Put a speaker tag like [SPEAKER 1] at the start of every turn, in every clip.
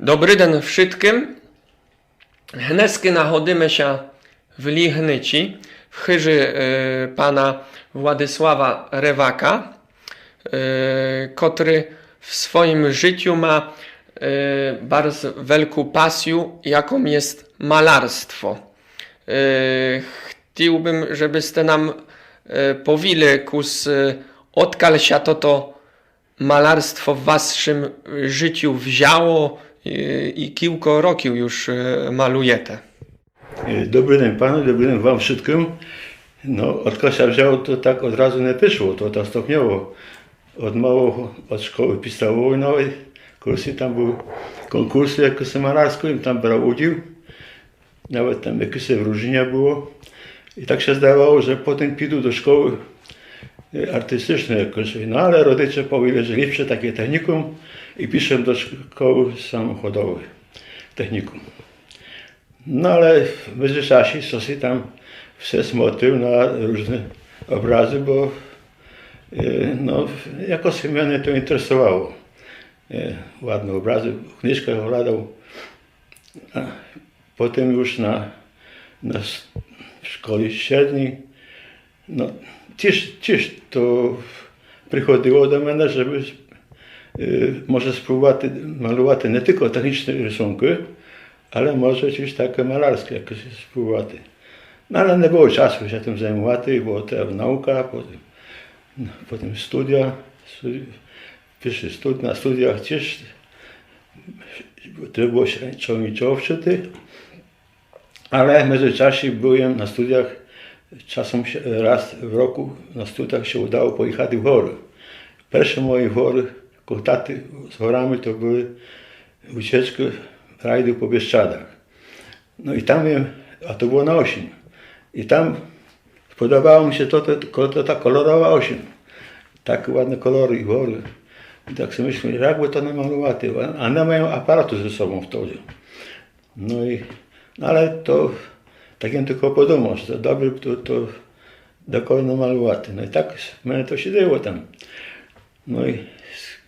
[SPEAKER 1] Dobry den wszystkim. Hnesky nachodzimy się w Lichnyci, w chyży pana Władysława Rewaka, który w swoim życiu ma bardzo wielką pasję, jaką jest malarstwo. Chciałbym, żebyście nam powili, kus odkal się to malarstwo w waszym życiu wzięło i kilka roków już malujecie.
[SPEAKER 2] Dobry dzień panu, dobry dzień wam wszystkim. No, odkąd się wzięło, to tak od razu nie wyszło, to stopniowo. Od szkoły podstawowej nowej, kursy, tam były konkursy jakieś malarskie, i tam brał udział. Nawet tam jakieś wyróżnienia było. I tak się zdawało, że potem pójdę do szkoły artystycznej jakoś. No ale rodzice powiedzieli, że lepsze takie technikum i piszę do szkoły samochodowej. Technikum. No ale w międzyczasie coś tam się smotył na różne obrazy, bo no, jakoś mnie to interesowało. Ładne obrazy, w kniżkach oglądał. Potem już na szkole średniej, no, też to przychodziło do mnie, żeby może spróbować malować nie tylko techniczne rysunki, ale może też takie malarskie jakieś spróbować. No ale nie było czasu się tym zajmować, bo to nauka, potem studia, pierwsze studia, na studiach też to było średnio wczyty, ale w międzyczasie byłem na studiach, czasem raz w roku na studiach się udało pojechać w góry. Pierwsze moje góry, kontakty z górami to były wycieczki rajdu po Bieszczadach. No i tam, a to było na osiem. I tam podobało mi się ta kolorowa osiem. Takie ładne kolory i góry. I tak sobie myślę, jakby to namalować, a nie mają aparatu ze sobą wtedy. No ale to takim tylko podumał, że to dobrze to dokładnie namalować. No i tak mnie to się dzieło tam. No i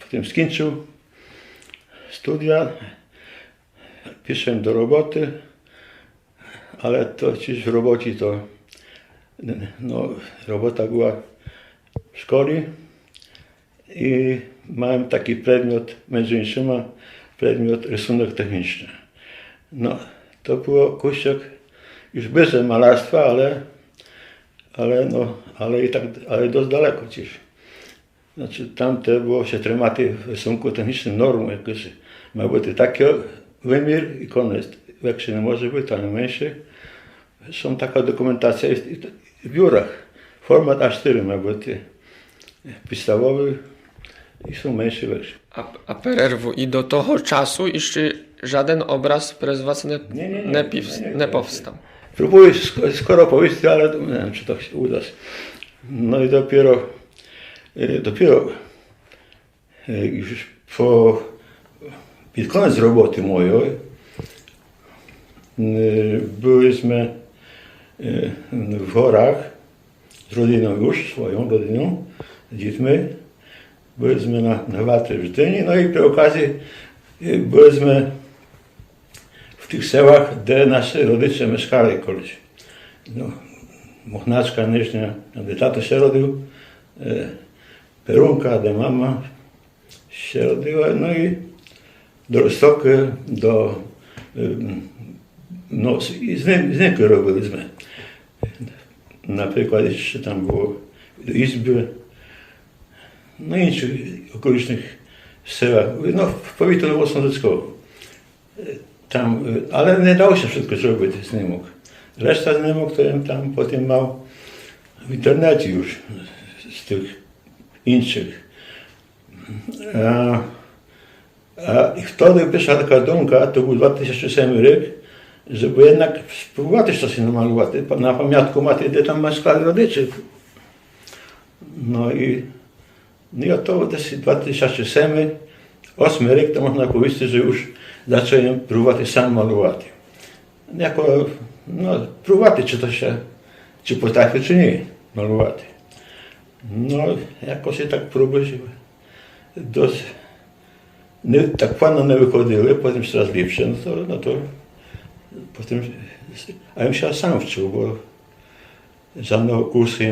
[SPEAKER 2] potem skończył studia, piszę do roboty, ale to też w robocie to, no, robota była w szkole i miałem taki przedmiot, między innymi przedmiot rysunek techniczny. No, to było kuściek już bez malarstwa, ale dość daleko też. Znaczy tam to było się tematy w rysunku technicznym normą jakieś. Ma być taki wymiar i koniec. Większy nie może być, ale mniejszy. Są taka dokumentacja w biurach. Format A4 ma być podstawowy i są mniejsze, większe.
[SPEAKER 1] A pererwu i do tego czasu jeszcze żaden obraz przez was nie powstał.
[SPEAKER 2] Próbuję skoro powiedzieć, ale nie wiem, czy to się uda. No i dopiero już pod koniec roboty mojej byliśmy w górach z rodziną już, swoją rodziną, z dziećmi. Byliśmy na Watrze w Żdyni, no i przy okazji byliśmy w tych sałach, gdzie nasi rodzice mieszkali kiedyś. No, Mochnaczka, Nysznia, gdzie tato się rodził, Perunka, gdzie mama się rodziła, no i do Roztoki, no i z nim robiliśmy. Na przykład jeszcze tam było do izby, no i innych okolicznych sałach, no w powiecie Nowosądeckiego. Tam, ale nie dało się wszystko zrobić z nim. Reszta z nim, którym tam potem mał w internecie już z tych innych. I wtedy wyszła taka dumka, to był 2007 rok, żeby jednak spróbować coś namalować na pamiątku maty, gdzie tam mieszkali rodzice. No i to jest 2007, 2008 rok, to można powiedzieć, że już zacząłem próbować sam malować. Jako, no, próbować, czy potrafię, czy nie malować. No, jakoś tak próbuję dość tak płynno nie wychodziły, potem coraz lepsze, no to potem, a ja się sam wczuł, bo żadnego kursu,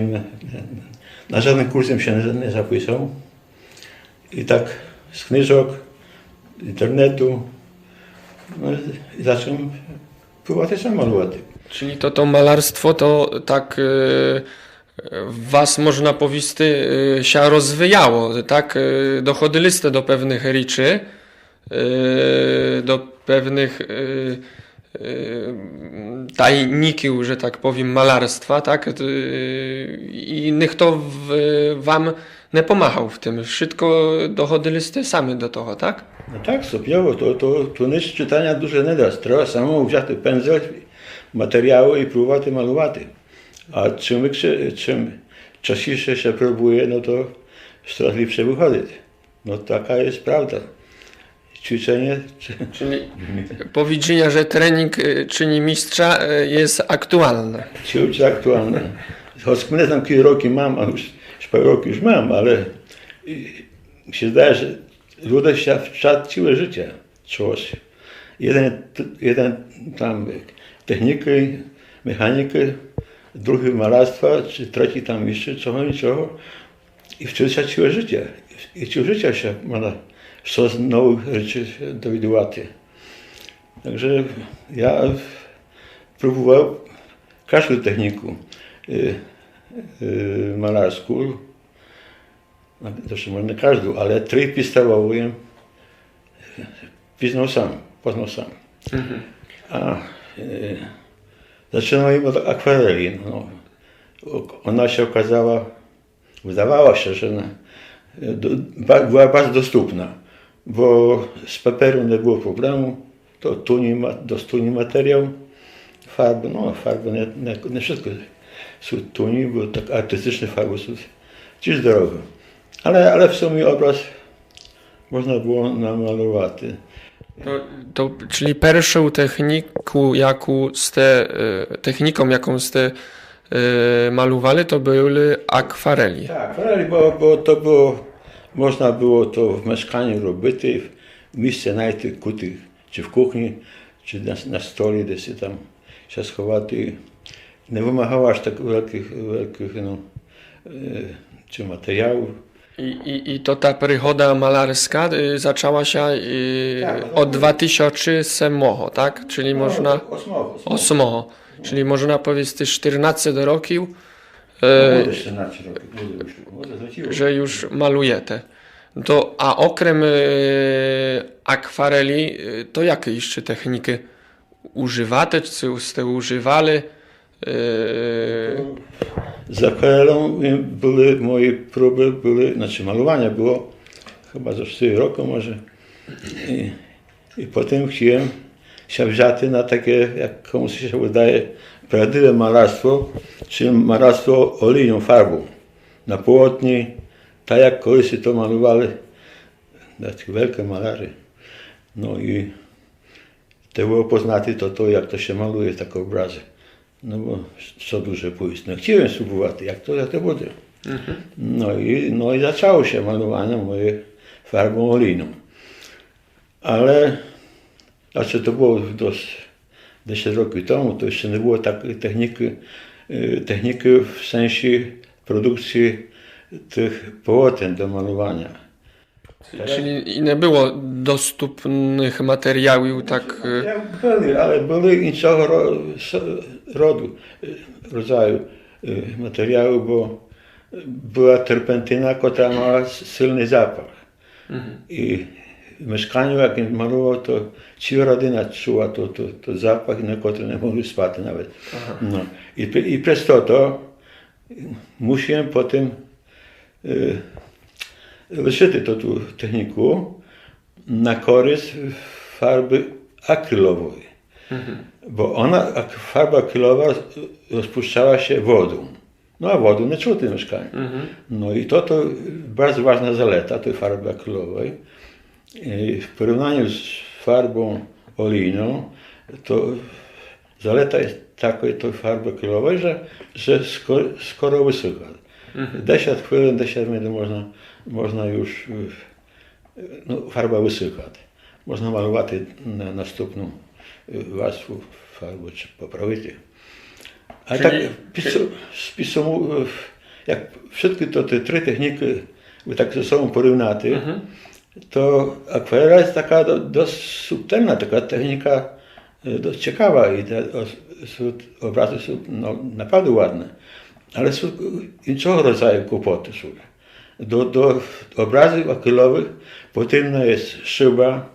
[SPEAKER 2] na żadnym kursem się nie zapisał. I tak z kniżek, internetu, no i zacząłem próbować sam malować.
[SPEAKER 1] Czyli to malarstwo to tak w was, można powiedzieć, się rozwijało, tak? Dochodziliście do pewnych rzeczy, do pewnych tajników, że tak powiem, malarstwa, tak? I nikt to wam nie pomagał w tym. Wszystko dochodziliście sami do tego, tak?
[SPEAKER 2] No tak, stopniowo, to nic czytania dużo nie da. Trzeba samemu wziąć pędzel, materiały i próbować malować. A czym częściej się próbuje, no to coraz lepsze wychodzi. No taka jest prawda. Ćwiczenie.
[SPEAKER 1] Czyli powiedzenia, że trening czyni mistrza, jest aktualne.
[SPEAKER 2] Ciągle aktualne. Choć nie znam, kiedy roki mam, a już parę roki już mam, ale mi się zdaje, że ludzie się wczaciły życie. Czegoś. Jeden tam techniki, mechaniki, drugi malarstwa, czy trzeci tam jeszcze czego. I wtedy się ciło życie. I ciło życia się można z nowych rzeczy dowiadywać. Także ja próbowałem każdą technikę malarską, zresztą może nie każdą, ale trzy podstawowe poznał sam. A zaczynałem od akwareli. No. Ona się okazała, wydawała się, że była bardzo dostępna, bo z papieru nie było problemu, to dostępny materiał, farby, nie wszystko są tuni, bo tak artystyczne farby są gdzieś drogie. Ale w sumie obraz można było namalować.
[SPEAKER 1] Czyli pierwszą techniką, jaką ste malowali, to były akwareli.
[SPEAKER 2] Tak, akwareli, bo to było, można było to w mieszkaniu robić, w miejscu najtych kutych, czy w kuchni, czy na stole, gdzie się tam się schować. Nie wymagało aż tak wielkich czy materiałów.
[SPEAKER 1] I to ta przygoda malarska zaczęła się od 2007, tak? Czyli można... Osmoho. Czyli można powiedzieć 14 roków, że już malujecie. A okrem akwareli, to jakie jeszcze techniki używacie, czy ste używali?
[SPEAKER 2] Z akwarelą były moje próby, malowania było chyba za 4 roki może. I potem chciałem się wziąć na takie, jak komuś się wydaje, prawdziwe malarstwo, czyli malarstwo olejną farbą. Na płótnie, tak jak kiedyś to malowali takie wielkie malary. No i to było poznać to jak to się maluje takie obrazy. No bo co duże pójść. No chciałem spróbować, jak to będzie. No i zaczęło się malowanie moje farbą olejną. Ale znaczy to było dość 10 lat temu, to jeszcze nie było takiej techniki w sensie produkcji tych płótien do malowania.
[SPEAKER 1] Czyli nie było dostępnych materiałów tak...
[SPEAKER 2] Były innego rodzaju materiału, bo była terpentyna, która miała silny zapach. I w mieszkaniu, jak malował, to cała rodzina czuła to zapach, na który nie mogli spać nawet. No. I przez to musiałem potem wyszczyć tą technikę na korzyść farby akrylowej. Bo farba akrylowa rozpuszczała się wodą. No a wodą nie czuł w tym mieszkaniu. No i to bardzo ważna zaleta tej farby akrylowej. W porównaniu z farbą olejną, to zaleta jest takiej farby akrylowej, że skoro wysycha. 10 chwil, 10 minut można już no, farba wysycha. Можна малювати на наступну warstwę farby, czy poprawić. A tak, jak wszystkie te trzy techniki by tak ze sobą porównaty, to akwarela jest taka dość subtelna, taka technika dość ciekawa i te obrazy są no, naprawdę ładne. Ale są innego rodzaju kłopoty. Do obrazów akrylowych potrzebna jest szyba,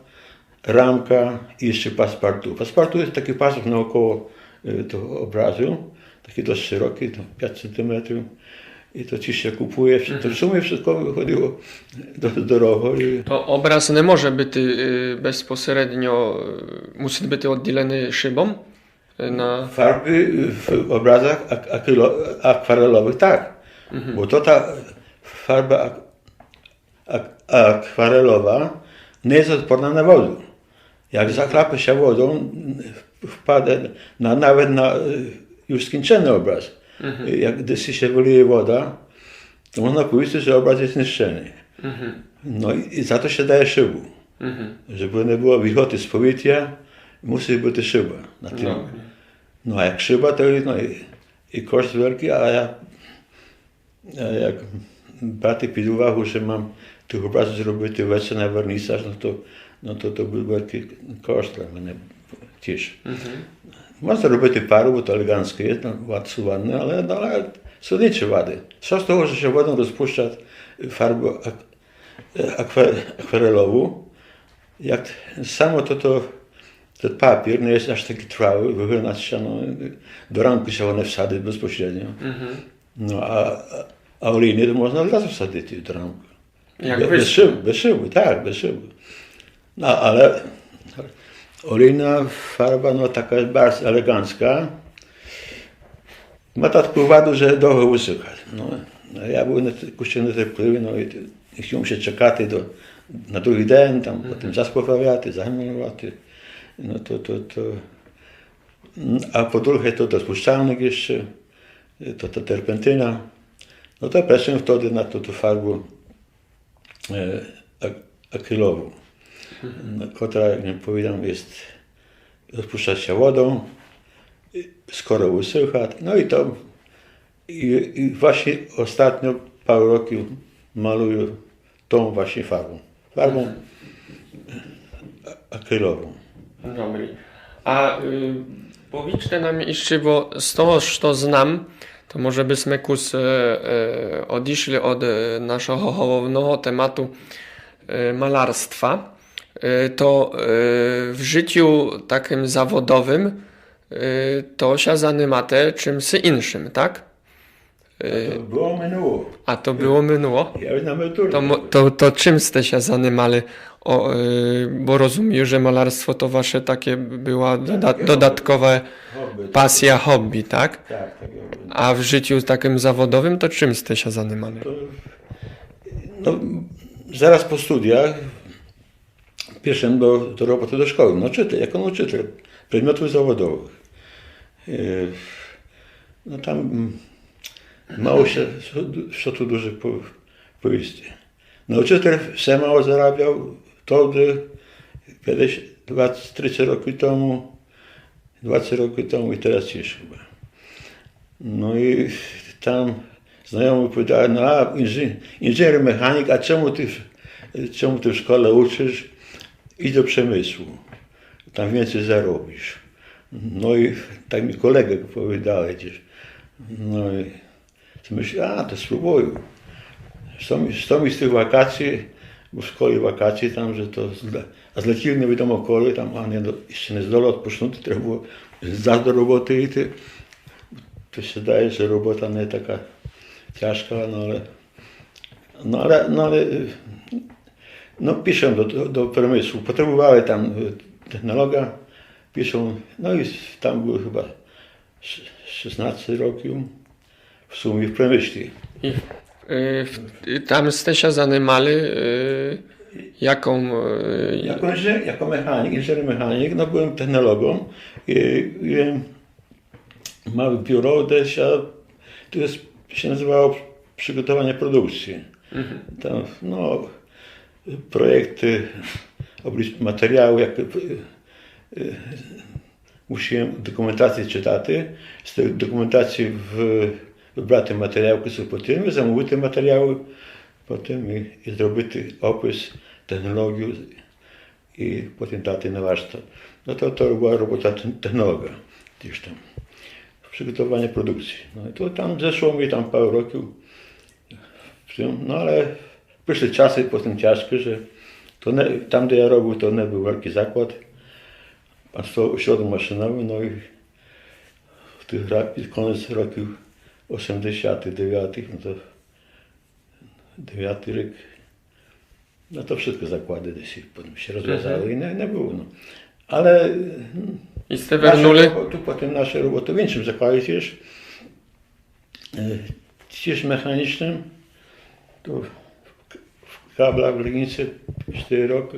[SPEAKER 2] ramka i jeszcze passepartout. Passepartout jest taki pasek naokoło tego obrazu, taki dość szeroki, 5 cm. I to ci się kupuje. To w sumie wszystko wychodziło zdrowo.
[SPEAKER 1] To obraz nie może być bezpośrednio, musi być oddzielony szybą?
[SPEAKER 2] Farby w obrazach akwarelowych tak. Bo to ta farba akwarelowa nie jest odporna na wodę. Jak zachlapie się wodą, wpada nawet na już skończony obraz. Jak gdy się wyleje woda, to można powiedzieć, że obraz jest niszczony. No i za to się daje szybę. Żeby nie było wilgoci z powietrza, musi być szyba na tym. No a jak szyba, to jest i koszt wielki, a jak brać pod uwagę, że mam tych obrazów zrobić weźcie na wernisaż, no to był wielki koszt dla mnie też. Można robić paru, bo to eleganckie jest, ładne, ale są liczy wady. Co z tego, że się wodą rozpuszcza farbę akwarelową, jak samo ten papier nie jest aż taki trwały, wygląda się, no, do ramki się one wsady bezpośrednio. No a olejnie to można od razu wsadzić do ramki. Bez szyby, tak, bez szyby. No ale olejna farba, no taka jest bardzo elegancka. Ma taką wadę, że długo usycha. No, ja byłem kurczę niecierpliwy, no i chciałem się czekać na drugi dzień, tam potem zaspoprawiać, zamalować. No a po drugie to rozpuszczalnik jeszcze, to terpentyna. No to przeszedłem wtedy na tą farbę akrylową, która, jak nie powiedziałem, rozpuszcza się wodą, skoro usycha. No i to i właśnie ostatnio parę roku maluję tą właśnie farbą akrylową.
[SPEAKER 1] Dobry. A powiedzcie nam jeszcze, bo z tego, co znam, to może byśmy odeszli od naszego głównego tematu malarstwa. To w życiu takim zawodowym to się zajmujecie czymś innym, tak?
[SPEAKER 2] To było minęło.
[SPEAKER 1] A to było minęło?
[SPEAKER 2] Ja już na emeryturze.
[SPEAKER 1] To czym ste się zajmowali? Bo rozumiem, że malarstwo to wasze takie była dodatkowa pasja, hobby, tak?
[SPEAKER 2] Tak.
[SPEAKER 1] A w życiu takim zawodowym to czym ste się zajmowali?
[SPEAKER 2] No, zaraz po studiach poszedłem do roboty do szkoły, jako nauczyciel przedmiotów zawodowych. No tam mało się, co tu dużo powiedzieć. Nauczyciel się mało zarabiał, wtedy kiedyś 20 roki temu i teraz też chyba. No i tam znajomy powiedział, no a inżynier mechanik, a czemu ty w szkole uczysz? Idź do przemysłu, tam więcej zarobisz. No i tak mi kolega powiedział gdzieś. No i myślę, to spróbuję. Są mi z tych wakacji, bo w szkole wakacji tam, że to, a zlecili nie wiadomo koли, tam, a nie, jeszcze nie zdolał odpocząć, trzeba było zdać do roboty i to się daje, że robota nie taka ciężka, no piszę do przemysłu, potrzebowali tam technologa, piszę, no i tam były chyba 16 roków w sumie w przemyśle.
[SPEAKER 1] Tam ste się zajmowali jaką...
[SPEAKER 2] Jako mechanik, inżynier mechanik, no byłem technologą i małe biuro, to się nazywało przygotowanie produkcji. Tam, no, projekty, materiału, jak musiałem dokumentację czytати, z tej dokumentacji wybrати матеріали, що потрібні, замовити матеріали, потім і зробити опис, технологію і потім дати на warsztat. No to była robota technologa gdzieś tam, przygotowanie produkcji. No i to tam zeszło mi tam parę roków w tym, no ale przyszły czasy potem ciężkie, że to nie, tam gdzie ja robił, to nie był wielki zakład, a to ośrodek maszynowy, no i w tych koniec roków 89, no to 9 rok, no to wszystkie zakłady gdzieś potem się rozwiązały i nie było. No. Ale
[SPEAKER 1] I ste wernuli?
[SPEAKER 2] potem nasze roboty w innym zakładzie też mechanicznym, tu w kablach w Legnicy 4 roki.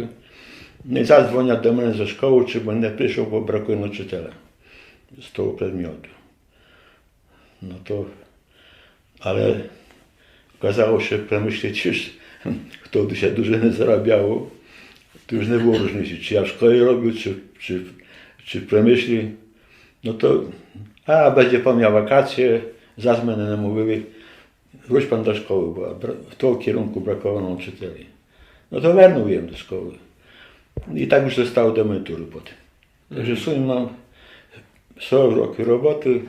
[SPEAKER 2] No i zadzwonił do mnie ze szkoły, czy będę przyszedł, bo brakuje nauczyciela z tego przedmiotu. No to, ale okazało się, przemyśleć już, kto się dużo nie zarabiało, to już nie było różnicy, czy ja w szkole robił, czy w przemyśli. No to, będzie pan miał wakacje, zaraz mnie namówili, wróć pan do szkoły, bo w tym kierunku brakowało nauczycieli. No to wernąłem do szkoły. I tak już zostało do emerytury potem. Także w sumie mam 40 roki roboty,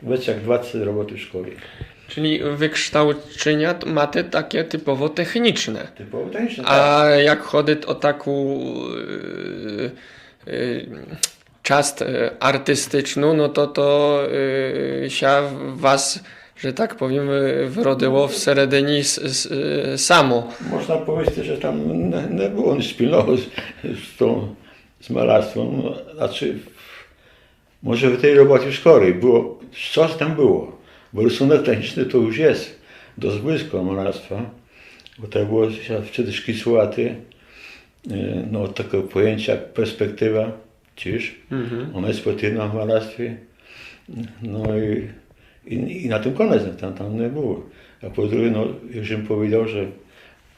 [SPEAKER 2] więcej jak 20 roboty w szkole.
[SPEAKER 1] Czyli wykształcenia macie takie typowo techniczne.
[SPEAKER 2] Typowo techniczne,
[SPEAKER 1] A jak chodzi o taką часть artystyczną, no to się was, że tak powiem, wyrodziło w seredinie samo.
[SPEAKER 2] Można powiedzieć, że tam nie było nic wspólnego z malarstwem. Znaczy, może w tej robocie w szkole było, coś tam było. Bo rysunek techniczny to już jest dość blisko malarstwa. Bo to było wtedy szkicowaty, no takie pojęcie jak perspektywa, czyż? Ona jest potrzebna w malarstwie. No i na tym koniec, tam nie było. A po drugie, no, już bym powiedział, że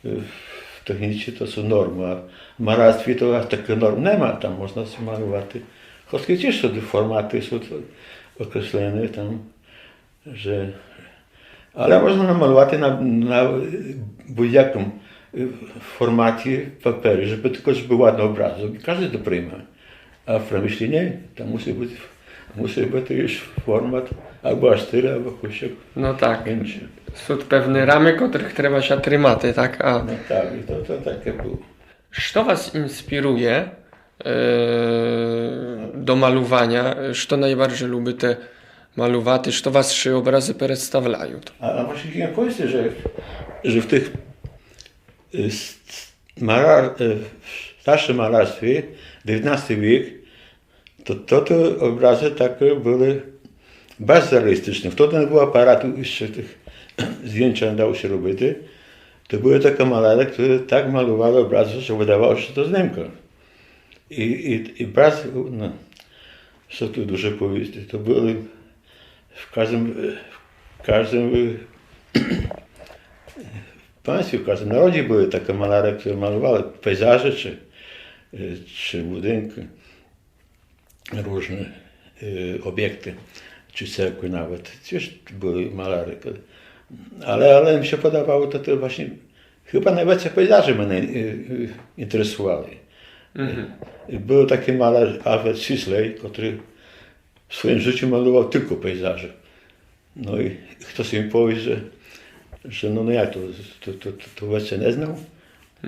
[SPEAKER 2] w technice to są normy, a w malarstwie to takie norm nie ma. Tam można sobie malować. Choć też są formaty są określone tam, że... Ale można namalować na будь-jakim formacie papieru, żeby tylko ładny obrazek. Każdy to przyjmie. A w przemyśle nie, tam musi być już format albo A4, albo kusik.
[SPEAKER 1] No tak. Są pewne ramy, których trzeba się trzymać, tak? A
[SPEAKER 2] no tak, i to takie było.
[SPEAKER 1] Co was inspiruje do malowania? Co najbardziej lubicie malować? Co was trzy obrazy przedstawiają?
[SPEAKER 2] A właśnie chciałem powiedzieć, że w tych starszym malarstwie, XIX wiek, to obrazy takie były bardzo realistyczne. Wtedy nie było aparatu, jeszcze tych zdjęć nie dało się robić. To były takie malary, które tak malowały obrazy, że wydawało się, że to zdjęcia. I bardzo, no, co tu dużo powiedzieć, to były w każdym państwie, w każdym narodzie były takie malary, które malowały pejzaże czy budynki, różne obiekty, czy cerkły nawet. Też były malary. Ale mi się podobało to właśnie, chyba najbardziej pejzaże mnie interesowały. Był taki malarz Alfred Sisley, który w swoim życiu malował tylko pejzaże. No i ktoś mi powie, że no jak to właśnie nie znał?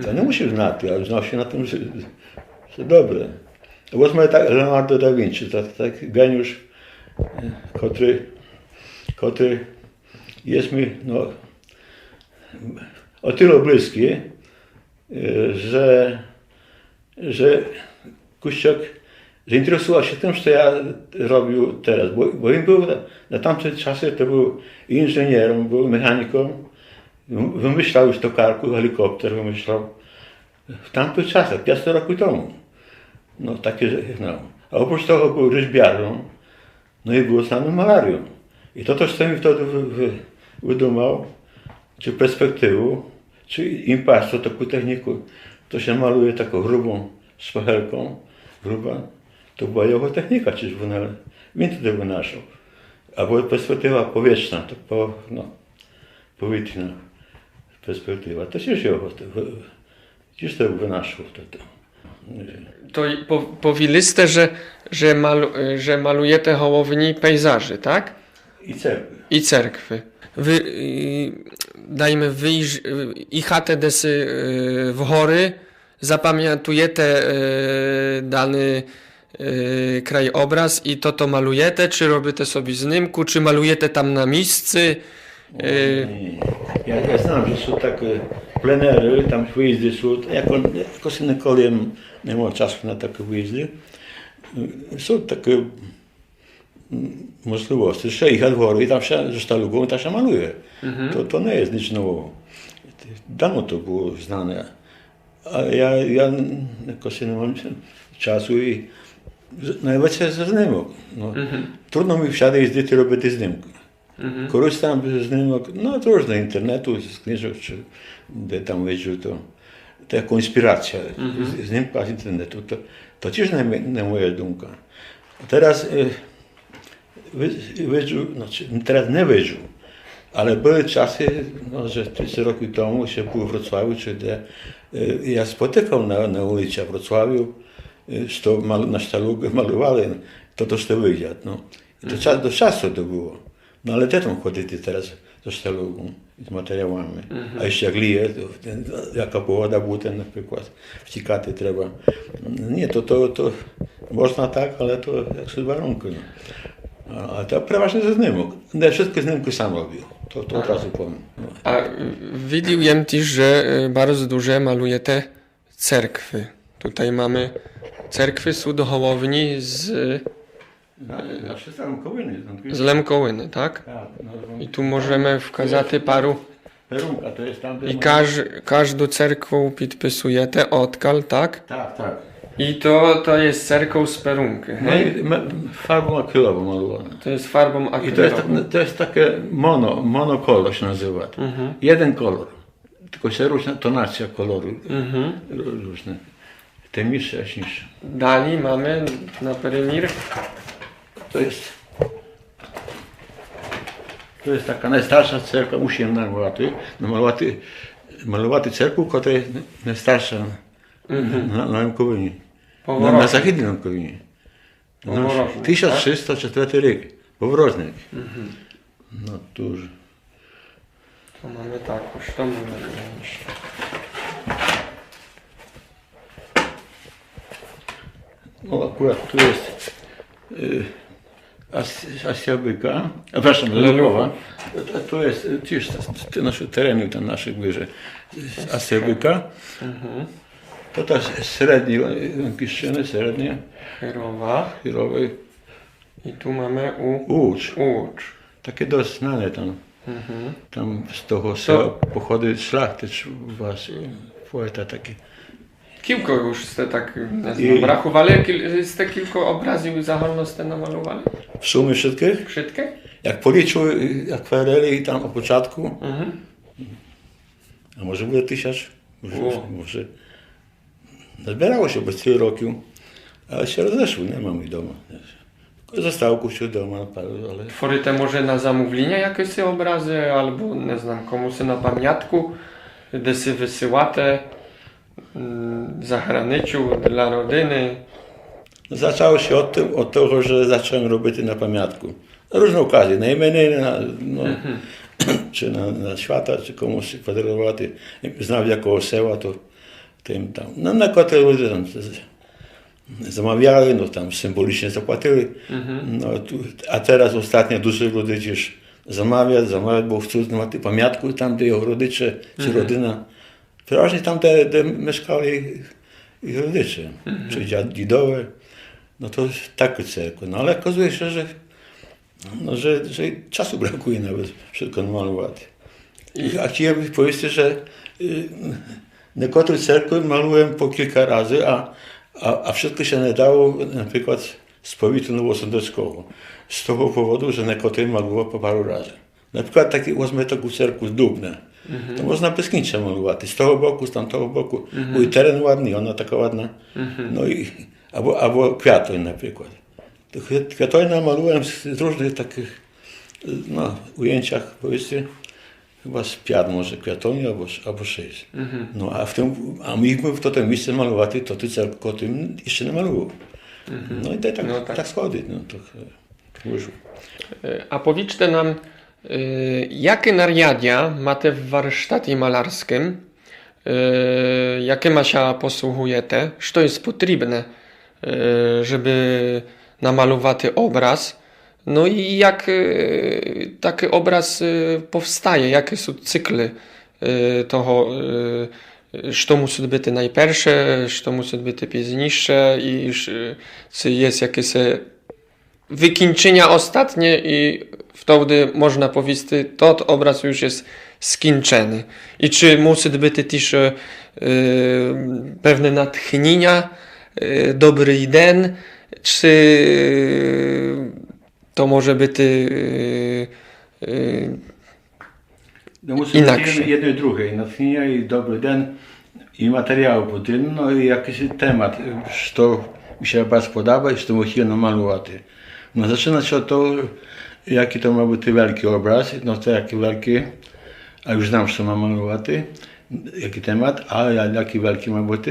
[SPEAKER 2] To nie musi znać, ale znał się na tym, że dobre. Właśnie tak Leonardo da Vinci, tak geniusz, który jest mi no, o tyle bliski, że Kuściak zainteresował się tym, co ja robił teraz, bo on był na tamte czasy, to był inżynierem, był mechaniką, wymyślał już tokarku, helikopter wymyślał w tamtych czasach, 5 roku temu. No takie, no. A oprócz tego był rzeźbiarzem, no i był samym malarią. I to też co mi wtedy wydumał, czy perspektywę, Czy impasto, taką technikę, to się maluje taką grubą szpachelką, gruba. To była jego technika, czyż він туди винашов. Або перспектива повічна, повітряна перспектива. То ж його, ті ж to винашов.
[SPEAKER 1] To powiedzieliście, że malujecie Hołowni pejzaży, tak?
[SPEAKER 2] I cerkwy.
[SPEAKER 1] I cerkwy. Wy, dajmy, jechate desy w hory, zapamiętujecie dany krajobraz i to malujecie, czy robicie sobie znimku, czy malujecie tam na miejscu?
[SPEAKER 2] Ja znam, że są takie plenery, tam wyjazdy są, jako się nikoли nie ma czasu na takie wyjazdy. Są takie możliwości, że jechać w góry i tam się ze sztalugą tam się maluje. To nie jest nic nowego. Dawno to było znane. A ja jakoś nie mam czasu i najlepiej ze znimок. Trudno mi wsiadać jeździć i robić znimki. Korzystam z znimок, to z internetu, z książek, czy gdzie tam wiedzą, to jako inspiracja. Znimka z internetu, to też nie moja dumka. Teraz wiedzą, teraz nie wiedzą, ale były czasy, że 30 lat temu się było w Wrocławiu, czy gdzie ja spotykał na ulicy w Wrocławiu, że na sztalugę malowali, to wyjdzie. Do czasu to było. No ale też tam chodzicie teraz ze sztalugą, z materiałami. A jeszcze jak lije, to jaka pogoda będzie na przykład, wcikaty trzeba. Nie, to można tak, ale to jak są warunki. A to przeważnie ze znimok. Nie wszystkie znimki sam robił. To od razu powiem.
[SPEAKER 1] A widziałem też, że bardzo dużo malujecie cerkwy. Tutaj mamy cerkwy są do Hołowni z Lemkołyny, tak? I tu możemy wskazać paru.
[SPEAKER 2] Perunka, to jest tam,
[SPEAKER 1] I każdą cerkwę podpisujecie odkal, tak?
[SPEAKER 2] Tak.
[SPEAKER 1] I to jest cerkiew z perunki.
[SPEAKER 2] Farbą akrylową malowana.
[SPEAKER 1] To jest farbą
[SPEAKER 2] I
[SPEAKER 1] akrylową.
[SPEAKER 2] to jest takie monokolor się nazywa. Jeden kolor. Tylko się różna tonacja koloru. Różne. Temniejsze, jaśniejsze.
[SPEAKER 1] Dalej mamy na perimir.
[SPEAKER 2] To jest taka najstarsza cerkwa, musimy malувати cerkwu, która jest najstarsza na Lemkowyni. Na zachodniej Lemkowyni. 1304 rok. Powrożnik. No duży.
[SPEAKER 1] To mamy taką, co mamy jeszcze?
[SPEAKER 2] No akurat tu jest Asjabyka, przepraszam, Lelowa. To jest też te nasze tereny, te nasze bliżej. Asjabyka. To też średnie Lemkiszczyny, średnie. Chyrowej.
[SPEAKER 1] I tu mamy
[SPEAKER 2] Łucz.
[SPEAKER 1] Łucz.
[SPEAKER 2] Takie dość znane tam. Tam z tego pochody szlachty, poeta taki.
[SPEAKER 1] Kilku już ste tak, nie znam, rachowali, z te kilku obrazów zaholno ste namalowali?
[SPEAKER 2] W sumie wszystkich?
[SPEAKER 1] Wszystkie?
[SPEAKER 2] Jak policzył akwareli tam od początku, a może było 1000, może zbierało się bez 3 roki, ale się rozeszły, nie mamy doma. Zostało kusiu doma, ale...
[SPEAKER 1] Tworzyte może na zamówienie jakieś obrazy, albo nie znam, komuś na pamiątku, desy wysyłate za granicą, dla rodziny.
[SPEAKER 2] Zaczęło się od tego, że zacząłem robić na pamiątku. Na różne okazje, na imieniny, czy na świata, czy komuś podarować. Znał jakoś seła, to tym tam. No na kote ludzie tam zamawiali, no tam symbolicznie zapłacili. A teraz ostatnio dużo ludzi też zamawiać, bo chcą na tym pamiątku, tam gdzie jego rodzice, czy rodzina. Przeważnie tam, gdzie mieszkali ich rodzice, czy dziadowie. No to takie cerkwy. No ale okazuje się, że czasu brakuje nawet wszystko malować. A chciałbym powiedzieć, że niektóre cerkwy maluję po kilka razy, a wszystko się nie dało na przykład z powiatu nowosądeckiego. Z tego powodu, że niektóre maluję po paru razy. Na przykład wezmę taką cerkwu z Dubna. to można bez kińcza malować. Z tego boku, z tamtego boku. Był teren ładny, ona taka ładna. No i, albo kwiatoń na przykład. To kwiatoń namalowałem z różnych takich ujęciach, powiedzmy, chyba z 5 może kwiatoni albo 6. No a myśmy w to miejsce malowali, to ty tylko tym jeszcze nie malował. No i tak schody. No, to wyszło.
[SPEAKER 1] A powiedzcie nam, jakie narjadzia macie w warsztacie malarskim, jakie ma się posłuchujecie, co jest potrzebne, żeby namalować obraz, no i jak taki obraz powstaje, jakie są cykle toho, co musi być najpierwsze, co musi być późniejsze i czy jest jakieś wykończenia ostatnie i wtedy można powiedzieć, to obraz już jest skończony. I czy musi być też pewne natchnienia, dobry den, czy to może być
[SPEAKER 2] no musi
[SPEAKER 1] inaczej.
[SPEAKER 2] być jedno i drugie, i natchnienia, i dobry den, i materiał po tym, no i jakiś temat, co mi się bardzo podoba i co musi namalować. No zaczyna się od tego, jaki to ma być wielki obraz, no to jaki wielki, a już znam, co ma malować, jaki temat, a jaki wielki ma być,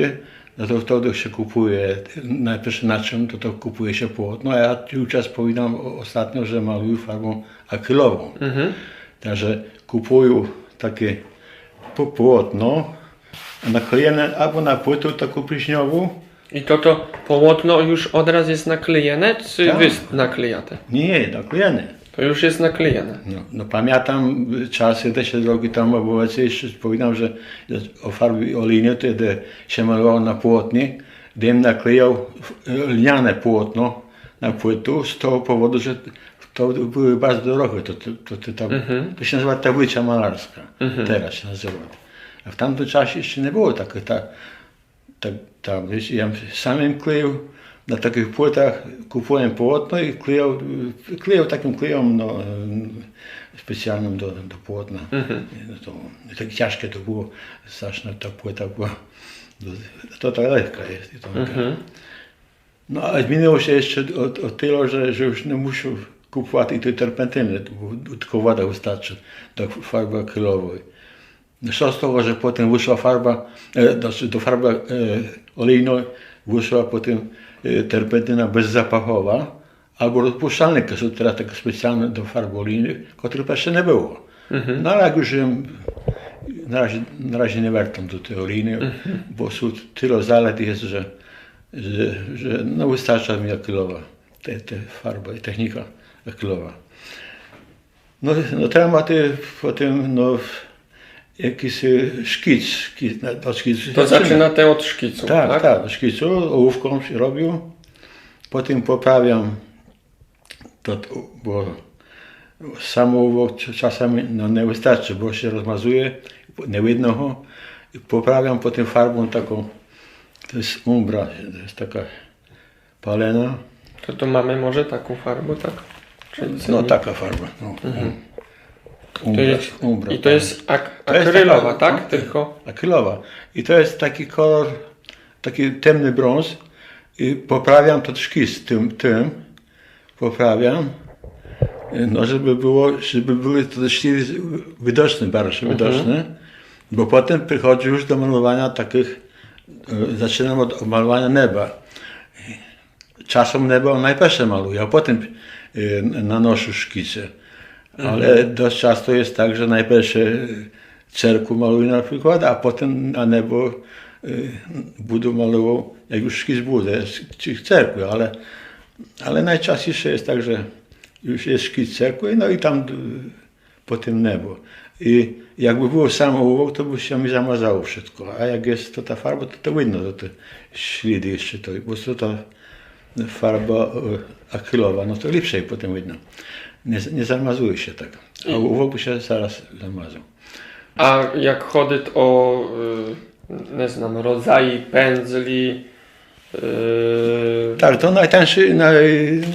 [SPEAKER 2] no to wtedy się kupuje, najpierw na czym, to kupuje się płótno, a ja już czas powinnam ostatnio, że maluję farbą akrylową. Także kupuję takie płótno, naklejone albo na płytę taką pryśniową.
[SPEAKER 1] I to polotno już od razu jest naklejone, czy
[SPEAKER 2] Tak.
[SPEAKER 1] wy naklejate?
[SPEAKER 2] Nie, naklejone.
[SPEAKER 1] To już jest naklejone.
[SPEAKER 2] No pamiętam czasy, te się drogi tam było, jeszcze powinnam, że o farbie olejnej to się malowało na płótnie, gdy naklejał lniane płótno na płytu z tego powodu, że to były bardzo drogie. To się nazywa tablica malarska. Teraz się nazywa. A w tamtym czasie jeszcze nie było takiej tablicy. Ja samym kleił na takich płytach, kupowałem płótno i klejał takim klejem specjalnym do płótna. To tak ciężkie to było, straszna ta płyta była. To tak lekka jest. No a zmieniło się jeszcze o tyle, że już nie muszę kupować i tej terpentyny, tylko woda wystarczy do farby akrylowej. Co z tego, że potem wyszła farba, do farby olejnej wyszła potem terpentyna bezzapachowa, albo rozpuszczalne, które są teraz takie specjalne do farby olejnej, których jeszcze nie było. No ale jak już na razie nie wracam do tej olejnej, bo są tyle zalet jest, że no wystarcza mi akrylowa, te farba i technika akrylowa. No temat potem jakiś szkic.
[SPEAKER 1] To zaczynacie od szkicu, tak?
[SPEAKER 2] Tak, od szkicu, ołówką się robił. Potem poprawiam, bo sam ołówek czasami nie wystarczy, bo się rozmazuje, nie widno go. Poprawiam potem farbą taką, to jest umbra, to jest taka palena.
[SPEAKER 1] To mamy może taką farbę, tak?
[SPEAKER 2] No taka farba. Umbra,
[SPEAKER 1] I to jest akrylowa, tak? Tylko
[SPEAKER 2] akrylowa. I to jest taki kolor, taki temny brąz. I poprawiam to szkic tym poprawiam, no żeby były te szkice widoczne, bardziej widoczne, bo potem przychodzi już do malowania takich, zaczynam od malowania nieba. Czasem niebo najpierw maluję, a potem nanoszę szkice. Ale dość często jest tak, że najpierw cerku maluję na przykład, a potem na niebo budę malował, jak już szkic budę, czy cerku, ale najczęściej jest tak, że już jest szkic cerku, no i tam potem niebo. I jakby było sam ołówek, to by się mi zamazało wszystko, a jak jest to ta farba, to widno, to te ślady jeszcze to, bo to ta farba akrylowa, no to lepszej potem widno. Nie zamazuje się tak, a ołówek by się zaraz zamazał.
[SPEAKER 1] a jak chodzi o, nie znam, rodzaje pędzli,
[SPEAKER 2] Tak, to najtańszy,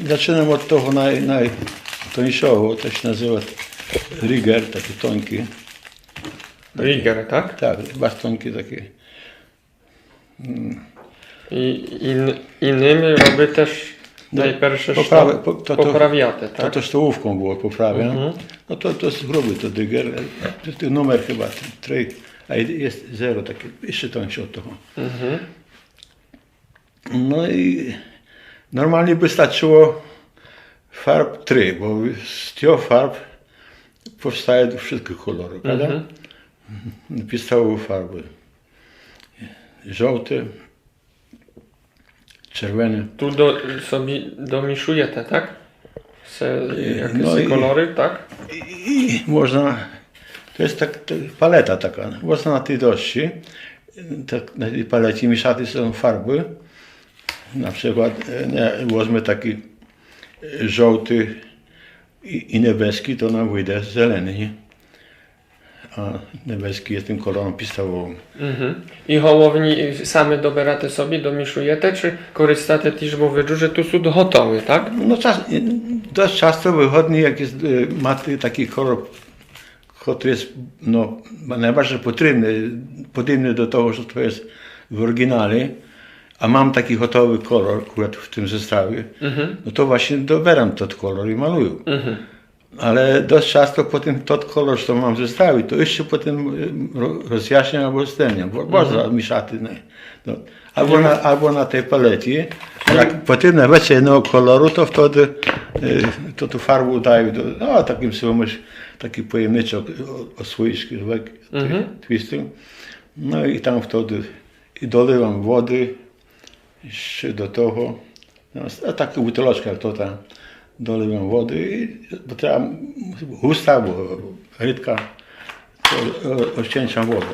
[SPEAKER 2] zaczynam od tego najtańszego, to się nazywa rigger, taki tonki.
[SPEAKER 1] Rigger, tak?
[SPEAKER 2] Tak, bastonki takie.
[SPEAKER 1] I innymi robi też najpierw poprawiate,
[SPEAKER 2] To
[SPEAKER 1] tak?
[SPEAKER 2] to stołówką było poprawia. No to jest gruby to Digger. To numer chyba 3, a jest 0 takie, jeszcze tańsze od tego. No i normalnie by starczyło farb 3, bo z tych farb powstaje do wszystkich kolorów, prawda? Podstawowe farby. Żółte, czerwone.
[SPEAKER 1] Tu sobie domiszujecie, tak? Jakie
[SPEAKER 2] No i-
[SPEAKER 1] kolory, tak?
[SPEAKER 2] I można, to jest paleta taka, można na tej dości, na tej palecie mieszane są farby. Na przykład wezmę taki żółty i niebieski, to nam wyjdzie zielony, nie? A niebieski jest tym kolorem podstawowym.
[SPEAKER 1] I hołowni same dobieracie sobie, domiszujecie, czy korzystacie też, bo wiedzą, że tu są gotowe, tak?
[SPEAKER 2] No dość często wychodzi, jak jest, ma taki kolor, który jest no, najbardziej podobny do tego, że to jest w oryginale, a mam taki gotowy kolor akurat w tym zestawie, no to właśnie dobieram ten kolor i maluję. Ale dość często potem ten kolor, co mam w zestawie, to jeszcze potem rozjaśniam albo stęniam, bo bardzo mieszaty. No. Albo na tej palecie. Jak potem na więcej jednego koloru, to wtedy to tu farbę daję no takim sobie taki pojemniczek osłoiczki, twisting. No i tam wtedy i dolewam wody jeszcze do tego. No, taka buteleczka jak to tam. Dolewam wody, bo trzeba husta, bo rydka, to ościęczam wodę.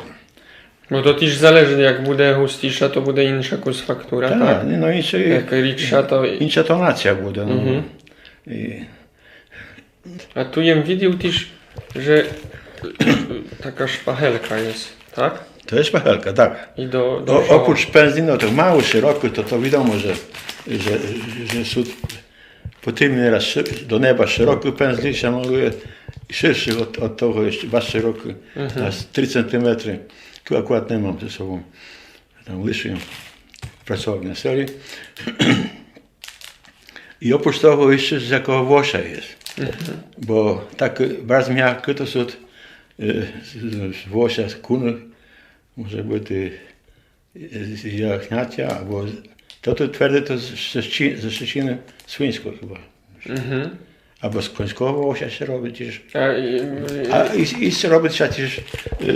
[SPEAKER 1] Bo to też zależy, jak będzie hustisza, to będzie inna faktura, tak?
[SPEAKER 2] Tak, no
[SPEAKER 1] Jak ridsza, to...
[SPEAKER 2] inna tonacja będzie. No.
[SPEAKER 1] A tu jem widział też, że taka szpachelka jest, tak?
[SPEAKER 2] To jest szpachelka, tak.
[SPEAKER 1] I do
[SPEAKER 2] Oprócz pędzli, no to mało szeroko, to wiadomo, że są potem raz do nieba szeroki pędzli się maluje, szerszy od tego jeszcze, bardzo szeroki, na 3 cm. Tu akurat nie mam ze sobą, tam liszę pracownię serii. I oprócz tego jeszcze z jakiego włosia jest, bo tak bardzo miękkie to są z włosia, z kuny, może być z jachniacia, albo to twarde to ze Szczeciny swińsko chyba. Albo z końskiego włosia się robi też. I się robi też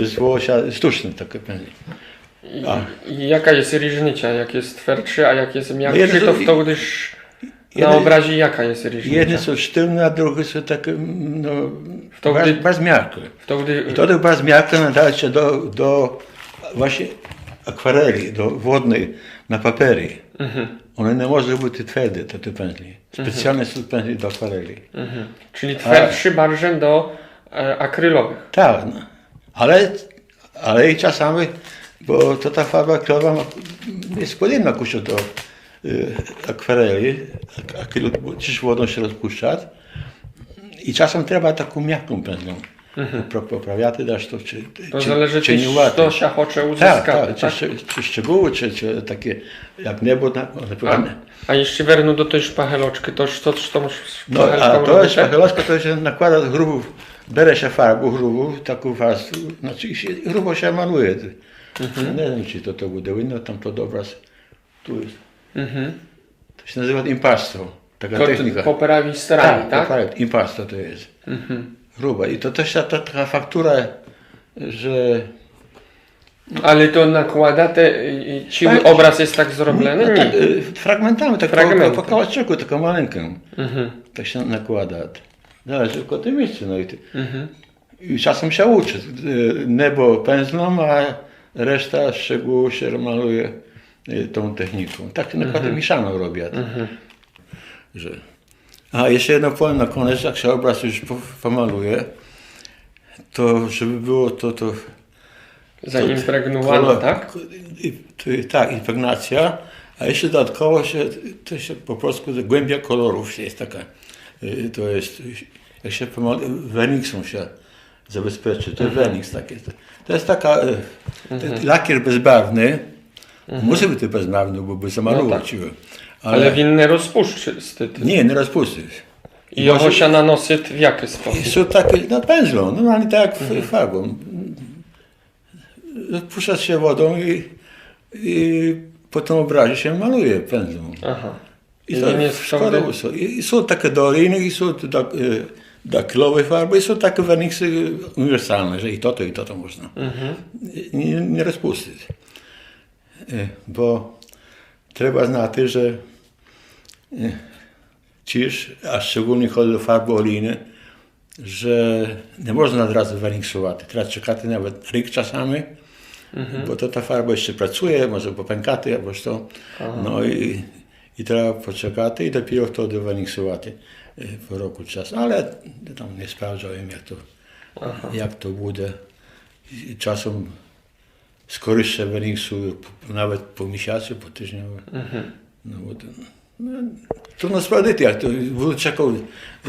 [SPEAKER 2] z włosia sztuczne takie pędzle.
[SPEAKER 1] I jaka jest różnica? Jak jest twardszy, a jak jest miększy,
[SPEAKER 2] jedne
[SPEAKER 1] to wtedy na obrazie jaka jest różnica?
[SPEAKER 2] Jedne są sztywne, a drugie są takie no,
[SPEAKER 1] Wtedy-
[SPEAKER 2] bardzo miękkie.
[SPEAKER 1] Wtedy,
[SPEAKER 2] I to bardzo miękkie nadaje się do właśnie akwareli, do wodnej na papiery. One nie może być twarde, te pędzle. Specjalne są pędzle do akwareli.
[SPEAKER 1] Czyli twardszy bardziej do akrylowych.
[SPEAKER 2] Tak, no. ale i czasami, bo to ta farba akrylowa jest podobna kusio do akwareli, akryl też wodą się rozpuszcza. I czasem trzeba taką miękką pędzlą. Poprawiać też to,
[SPEAKER 1] To zależy
[SPEAKER 2] czy nie
[SPEAKER 1] też,
[SPEAKER 2] łatwo.
[SPEAKER 1] co się chce uzyskać.
[SPEAKER 2] Tak? Czy szczegóły, czy takie jak niebo na przykład.
[SPEAKER 1] A jeszcze wernę do tej szpacheloczki, to co tą
[SPEAKER 2] No, a
[SPEAKER 1] szpachelką
[SPEAKER 2] to jest
[SPEAKER 1] robicie?
[SPEAKER 2] szpacheloczka, to się nakłada grubą, bierze się farbę grubą, taką warstwę, znaczy grubo się maluje. Nie wiem, czy to będzie winno, tam to obraz tu jest. To się nazywa impasto, taka technika.
[SPEAKER 1] Poprawi strani, tak?
[SPEAKER 2] Tak, impasto to jest. Gruba. I to też taka faktura, że
[SPEAKER 1] Ale to nakłada ciły
[SPEAKER 2] Tak.
[SPEAKER 1] obraz jest tak zrobiony?
[SPEAKER 2] tak,
[SPEAKER 1] Nie.
[SPEAKER 2] fragmentami, tak
[SPEAKER 1] Fragmenty.
[SPEAKER 2] po kawałeczku, taką malinką. Tak się nakłada. Zależy tylko od tym miejscu. No i czasem się uczy. Niebo pędzlą, a reszta szczegółów się maluje tą techniką. Tak nakłady mieszaną robią. Że... A jeszcze jedno powiem na koniec, jak się obraz już pomaluje, to żeby było to
[SPEAKER 1] Zaimpregnowane, tak?
[SPEAKER 2] Tak, impregnacja, a jeszcze dodatkowo to się po polsku głębia kolorów jest taka, to jest, jak się pomaluje, werniksą się zabezpieczyć. To jest Weniks taki. To jest taka lakier bezbarwny. Musi być bezbarwny, bo by zamalować.
[SPEAKER 1] No tak. Ale він не розпушчистий.
[SPEAKER 2] Nie, nie rozpusty.
[SPEAKER 1] І його ще наносить в який спосіб?
[SPEAKER 2] I są takie, no pędzlą, normalnie tak jak farbą. Puszcza się wodą i po tym obrazie się maluje pędzlą.
[SPEAKER 1] Ага.
[SPEAKER 2] I
[SPEAKER 1] I
[SPEAKER 2] to
[SPEAKER 1] він є
[SPEAKER 2] szkoda, i są takie doliny, i są daktylowe farby, i są takie werniksy uniwersalne, że i to można. Nie rozpuścić. Bo trzeba znać, że a szczególnie chodzi o farby olejne, że nie można od razu werniksować. Trzeba czekać nawet rok czasami, bo to ta farba jeszcze pracuje, może popękać albo co. No i trzeba poczekać i dopiero wtedy werniksować po roku czasu. Ale tam nie sprawdzałem, jak to będzie. I czasem skorysze werniksuję nawet po miesiącu, po tygodniu. No, trudno sprawdzić, jak to będę czekał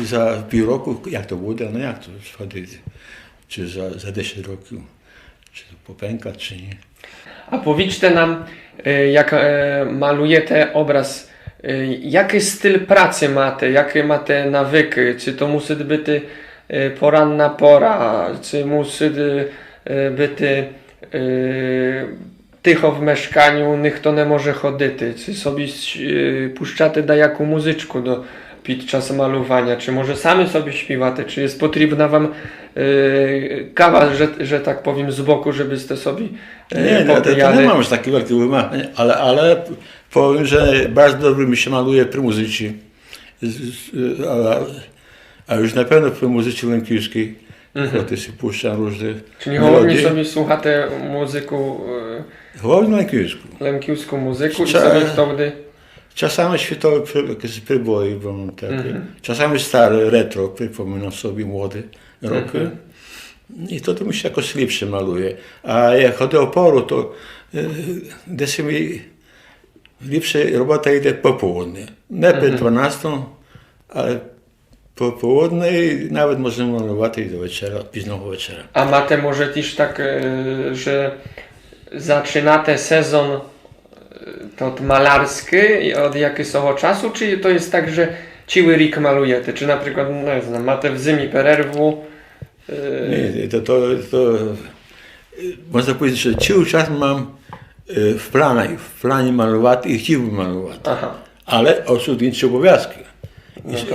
[SPEAKER 2] za pół roku, jak to będzie, no jak to sprawdzić, czy za 10 roków, czy to popęka, czy nie.
[SPEAKER 1] А повічте нам, як малюєте образ, який стиль праці маєте, які маєте навики, чи то мусить бути поранна пора, чи мусить бути тихо в мешканню, ніхто не може ходити, чи собі puszczати яку музичку під час малювання, чи може самі собі співати, чи є потрібна вам kawa, że tak powiem, z boku, żebyście sobie
[SPEAKER 2] to nie mam już takiego wielkiego wymagania, ale powiem, że bardzo dobrze mi się maluje przy muzyce, a już na pewno przy muzyce lękiewskiej, bo się puszczam różne
[SPEAKER 1] Czyli głównie sobie słuchacie muzyku
[SPEAKER 2] głównie
[SPEAKER 1] lękiewską muzyku i sobie wtedy
[SPEAKER 2] czasami światowe jakieś przeboje, bo mam takie. Czasami stare, retro, przypominam sobie młode roki. I to mi się jakoś lepsze maluje. A jak chodzi o porę, to desie mi lepsza robota idzie po południu. Nie po 12, ale po południu nawet możemy malować i do wieczora, późnego wieczora.
[SPEAKER 1] A macie może też tak, że zaczynacie sezon to malarski od jakiego czasu, czy to jest tak, że cały rok malujecie? Czy na przykład, nie znam, macie w zimie przerwę?
[SPEAKER 2] Nie, to można powiedzieć, że cały czas mam w planie malować i chciałbym malować.
[SPEAKER 1] Aha.
[SPEAKER 2] Ale oczywiście obowiązki.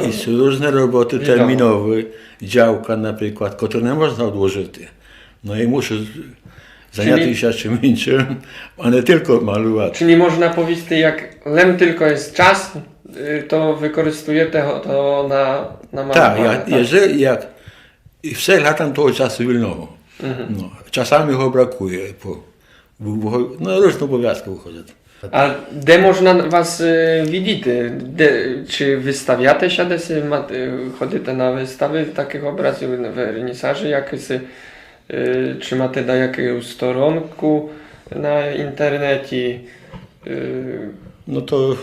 [SPEAKER 2] I są różne roboty terminowe, działka na przykład, które nie można odłożyć. No i muszę zajęty się czym innym, a nie tylko malować.
[SPEAKER 1] Czyli można powiedzieć, jak tylko jest czas, to wykorzystujecie to na malowanie.
[SPEAKER 2] Tak, jeżeli i wszech latam toho czasu wolnego. No, czasami go brakuje, no różne obowiązki wychodzą.
[SPEAKER 1] A gdzie można was widzieć? Czy wystawiacie się, chodzicie na wystawy takich obrazów, wernisaży jakieś? Czy macie jakąś stronkę na internecie?
[SPEAKER 2] No to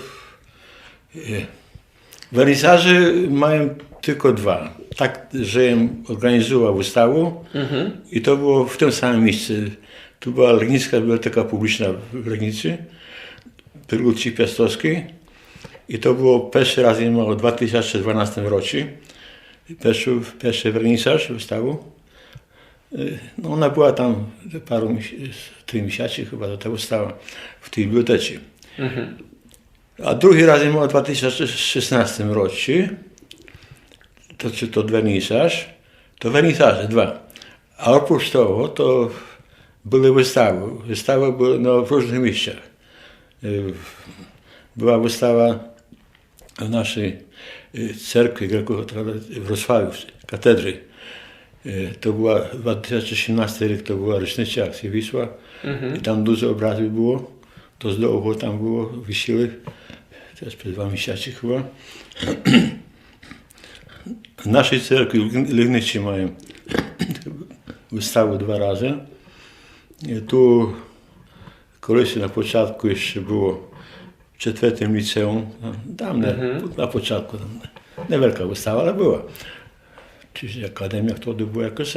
[SPEAKER 2] wernisaże mają tylko dwa. Tak, że organizował wystawę i to było w tym samym miejscu. Tu była Legnicka Biblioteka Publiczna w Legnicy, przy ulicy Piastowskiej i to było pierwszy raz w 2012 roku. Pierwszy wernisaż wystawy. No ona była tam 3 miesięcy chyba do tego wystawa w tej bibliotece. A drugi raz w 2016 roku, to wernisaż, to wernisaże dwa. A oprócz tego to były wystawy. Wystawy były w różnych miejscach. Była wystawa w naszej cerkwi w Wrocławiu, katedry. To była 2017 rok, to była rocznica akcji Wisła i tam dużo obrazów było. To z dołu tam było, wisiły, teraz przez 2 miesiące chyba. W naszej cerkwi Legnicy mają wystawę 2 razy. Tu kiedyś na początku jeszcze było w 4. liceum, tam na początku, niewielka wystawa, ale była. czy Akademia wtedy była jakaś,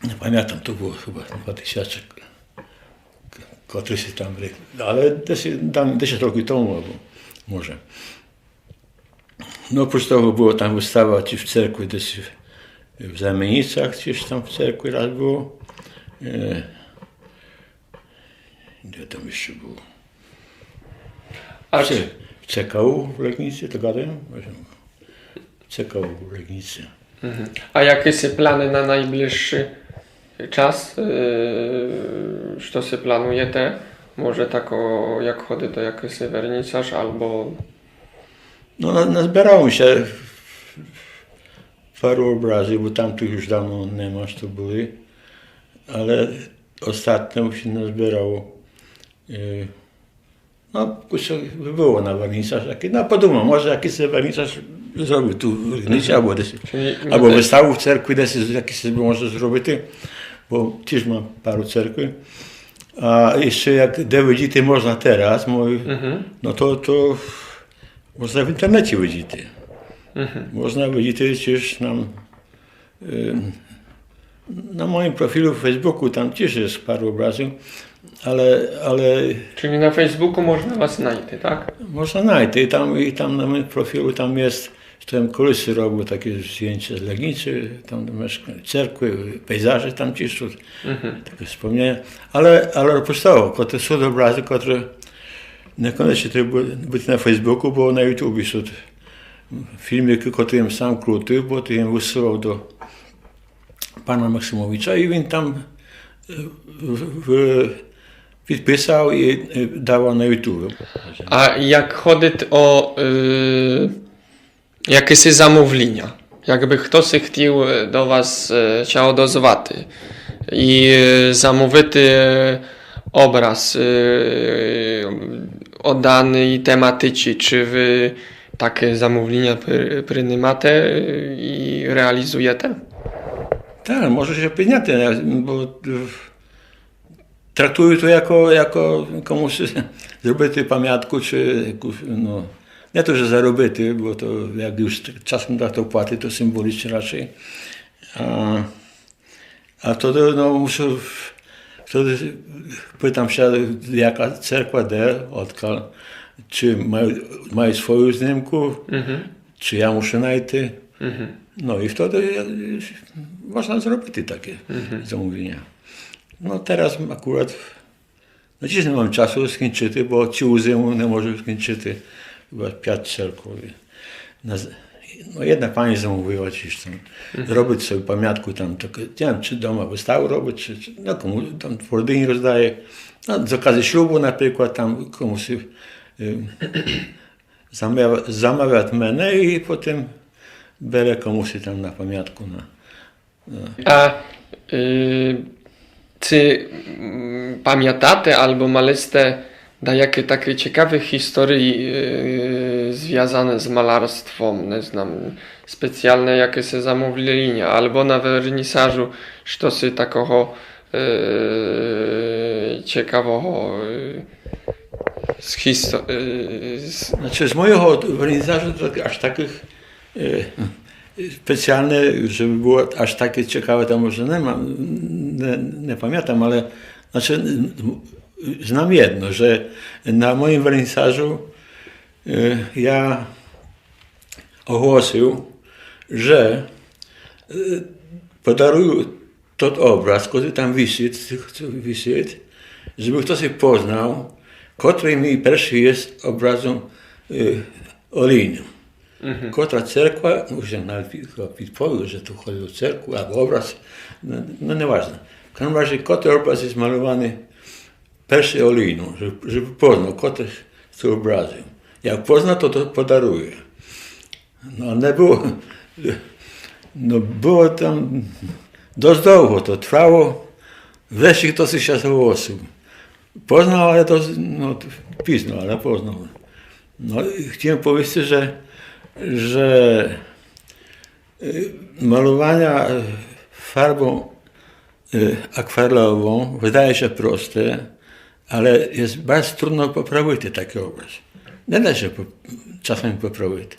[SPEAKER 2] nie pamiętam, to było chyba 2000, któryś tam rok, ale 10 rokів тому albo może. No oprócz tego było tam wystawa, czy w cerkwi, gdzieś w Zamienicach, gdzieś tam w cerkwi raz było. Gdzie tam jeszcze było?
[SPEAKER 1] A
[SPEAKER 2] W CKU w Legnicy, to gadają? W CKU w Legnicy.
[SPEAKER 1] A jakie są plany na najbliższy czas? Co się planujecie? Może tak jak chodzi to jakiś wernisaż albo...
[SPEAKER 2] No nazbierało się paru obrazów, bo tamtych już dawno nie ma, to były, ale ostatnio się nazbierało. No, by było na wernisaż, no podumam, może jakiś wernisaż zrobił tu w Legnicy, albo wystawę w cerkwi, jakiś może zrobić, bo też mam paru cerkwi. A jeszcze jak DVD można teraz, no to można w internecie widzieć. Można widzieć też na moim profilu w Facebooku, tam też jest paru obrazów, ale
[SPEAKER 1] Czyli na Facebooku można was znaleźć, tak?
[SPEAKER 2] można znaleźć i tam na moim profilu tam jest, że tam koleś robił takie zdjęcia z Legnicy, tam cerkwy, pejzaże tam też, takie wspomnienia, ale oprócz tego, to są obrazy, które niekoniecznie trzeba być na Facebooku, bo na YouTube są filmiki, które sam krótki, bo to jem wysyłał do pana Maksymowicza i on tam підписав і давав на YouTube.
[SPEAKER 1] A jak chodzi o jakieś zamówienia? Jakby ktoś chciał do was się odezwać i zamówić obraz o danej tematyce, czy wy takie zamówienia przyjmujecie i realizujecie?
[SPEAKER 2] Tak, może się підняти, bo traktuję to jako komuś zrobić pamiątkę, czy no, nie to, że zarobić, bo to jak już czasem tak to płaci, to symbolicznie raczej. A wtedy no, muszę, wtedy pytam się, jaka cerkwa de, odkal, czy mają swoją zniemkę, czy ja muszę znaleźć. No i wtedy można zrobić takie zamówienia. No teraz akurat, no dziś nie mam czasu skończyć, bo ci muzeum nie może skończyć chyba 5 cerków. No jedna pani zamówiła gdzieś tam, zrobić sobie pamiątkę tam, nie wiem, czy doma wystawę robić, czy no komu tam w rodzinie rozdaje. No, z okazji ślubu na przykład tam komuś zamawia mnie i potem bierze komuś tam na pamiątkę.
[SPEAKER 1] A czy pamiętacie albo maliście da jakie takie ciekawe historii związane z malarstwem, nie znam, specjalne jakieś zamówienia, albo na wernisażu coś takiego ciekawego z historii?
[SPEAKER 2] Znaczy z mojego wernisażu to aż takich specjalne, żeby było aż takie ciekawe, to może nie mam, nie pamiętam, ale znaczy znam jedno, że na moim wernisażu ja ogłosił, że podaruję ten obraz, który tam wisi, żeby ktoś poznał, który mi pierwszy jest obrazem olejnym. Która cerkwa, może nawet podpowiedział, że tu chodzi o cerkwu, albo obraz, no nieważne. W każdym razie, który obraz jest malowany pierwszy olejną, żeby poznał, który z tym obrazem. Jak pozna, to podaruje. No nie było, no było tam dość długo, to trwało, wreszcie ktoś się zgłosił. Poznał, ale to, no późno, ale poznał. No chciałem powiedzieć, że malowania farbą akwarelową wydaje się proste, ale jest bardzo trudno poprawić taki obraz. Nie da się czasem poprawić.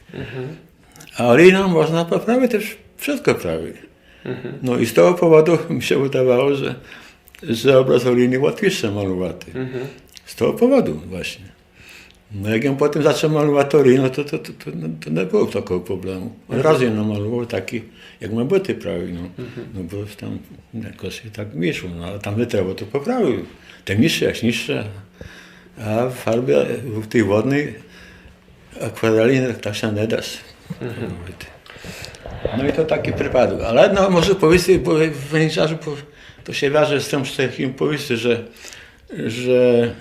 [SPEAKER 2] A olejną można poprawić też wszystko prawie. No i z tego powodu mi się wydawało, że obraz Oliny łatwiejszy malować. Z tego powodu właśnie. No jak ja potem zaczął malować Olinę, to nie było takiego problemu. Od razu ją namalował taki, jak ma byty prawie, no bo tam jakoś tak wyszło, no ale tam wytrało to poprawił. Te niższe jak niższe, a w farbie w tej wodnej akwareli tak się nie dasz. No i to taki przypadek. Ale no może powiedzieć, bo w wyniczarzu to się wiąże z tym, co takim powiedzieć, że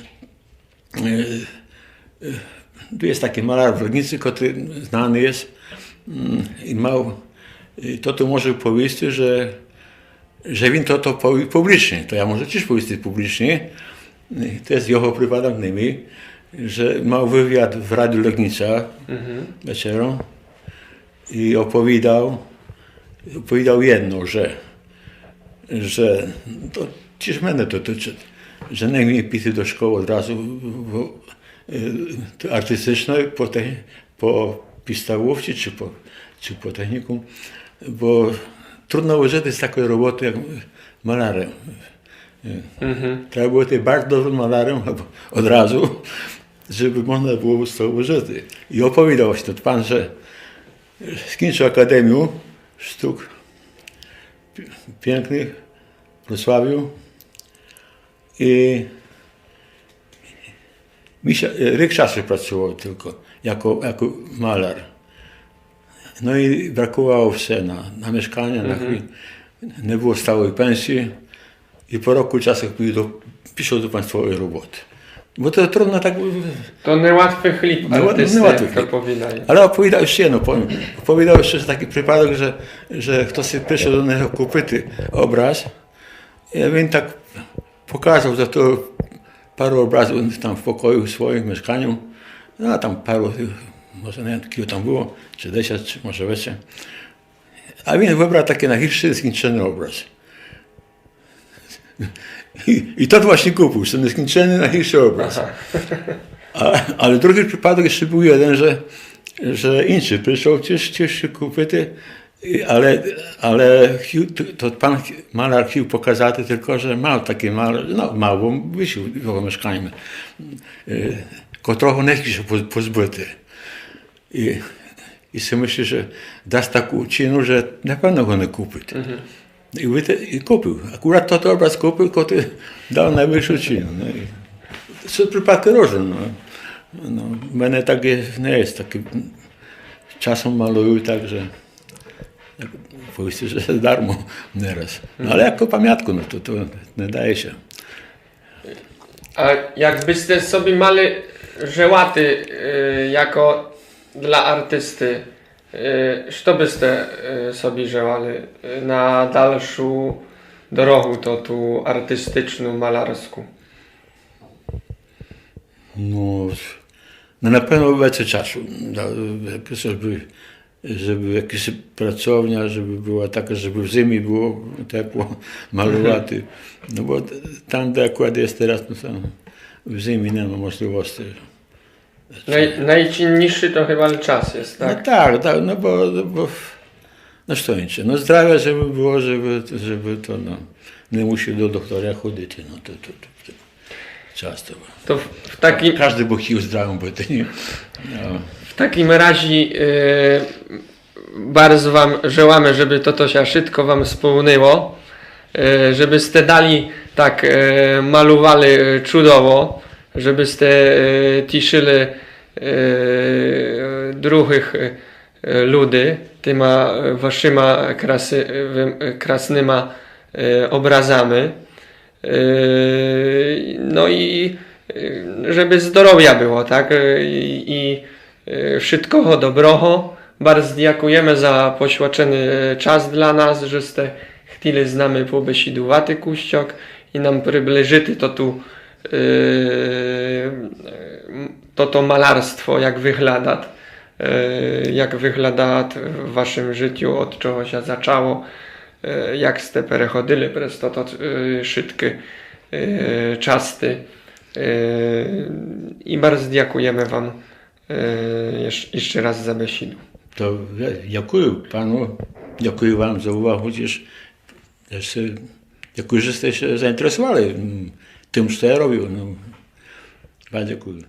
[SPEAKER 2] tu jest taki malarz w Legnicy, który znany jest i to tu może powiedzieć, że on to powie publicznie. To ja może też powiedzieć publicznie. To jest jego przypadek, że miał wywiad w Radiu Legnica wieczorem i opowiadał jedno, że to też mnie dotyczy, że nie mnie pisy do szkoły od razu artystycznej po podstawówce czy po technikum, bo trudno użyć z takiej roboty jak malarem. Trzeba było być bardzo dobrym malarem od razu, żeby można było z tego użyć. I opowiadał się pan, że skończył Akademię Sztuk Pięknych w Wrocławiu i rok czasu pracował tylko jako malarz. No i brakowało się na mieszkanie, na chwilę. Nie było stałej pensji i po roku czasu piszą do państwowej roboty. Bo to trudno tak...
[SPEAKER 1] To niełatwy chlip artysty, jak opowiadaj.
[SPEAKER 2] Ale opowiadał jeszcze jedno, powiem. Opowiadał jeszcze taki przypadek, że ktoś się przyszedł do niego kupić obraz. Ja wiem, tak pokazał za to paru obrazów tam w pokoju swoim, w mieszkaniu. No a tam paru, może nie wiem, kilo tam było, czy 10, czy może więcej. A więc wybrał taki najchilszy, nieskończony obraz. I to właśnie kupił, ten nieskończony, najchilszy obraz. Ale drugi przypadek jeszcze był jeden, że inny przyszedł też się kupić, ale to pan malarz chciał pokazać tylko, że miał taki malarz, no mało, bo wysił w jego mieszkaniu, którego nie chciał się pozbyć. I sobie myśli, że dasz taką cenę, że na pewno go nie kupić. I kupił. Akurat to obraz kupił, który dał najwyższą cenę. No to są przypadki różne. No, mnie tak nie jest. Taki, czasem maluję tak, że powiedzmy, że darmo nieraz. No, ale jako pamiątku, no to nie daje się.
[SPEAKER 1] A jakbyście sobie mali żełaty jako dla artysty, co byście sobie żełali na dalszą drogę to tu artystyczną, malarską?
[SPEAKER 2] No na pewno więcej czasu, żeby jakaś pracownia, żeby była taka, żeby w zimie było ciepło, malowaty. No bo tam, gdzie akurat jest teraz, no tam w zimie nie ma możliwości.
[SPEAKER 1] Najcenniejszy to chyba czas jest, tak?
[SPEAKER 2] No tak, no bo no co innego. No zdrowie, żeby było, żeby to, no, nie musi do doktora chodzić, no to czas to było.
[SPEAKER 1] To w takim...
[SPEAKER 2] Każdy by chciał zdrowym być, nie? No.
[SPEAKER 1] W takim razie bardzo wam żełamy, żeby to się szybko wam spełniło, żebyście dali tak malowali cudowo, żebyście tiszyli druhych ludzi tyma waszyma krasnyma obrazami. No i żeby zdrowia było, tak? I wszystkiego dobrego. Bardzo dziękujemy za poświęcony czas dla nas, żeście chcieli z nami pobesidować kuściok i nam przybliżyć to malarstwo, jak wygląda w waszym życiu, od czego się zaczęło, jak ste przechodzili przez to szybkie czasy. I bardzo dziękujemy wam jeszcze raz za besidu.
[SPEAKER 2] To dziękuję panu Дякую вам за увагу. Дякую, що сте заінтересували тим, що я роблю. Дякую.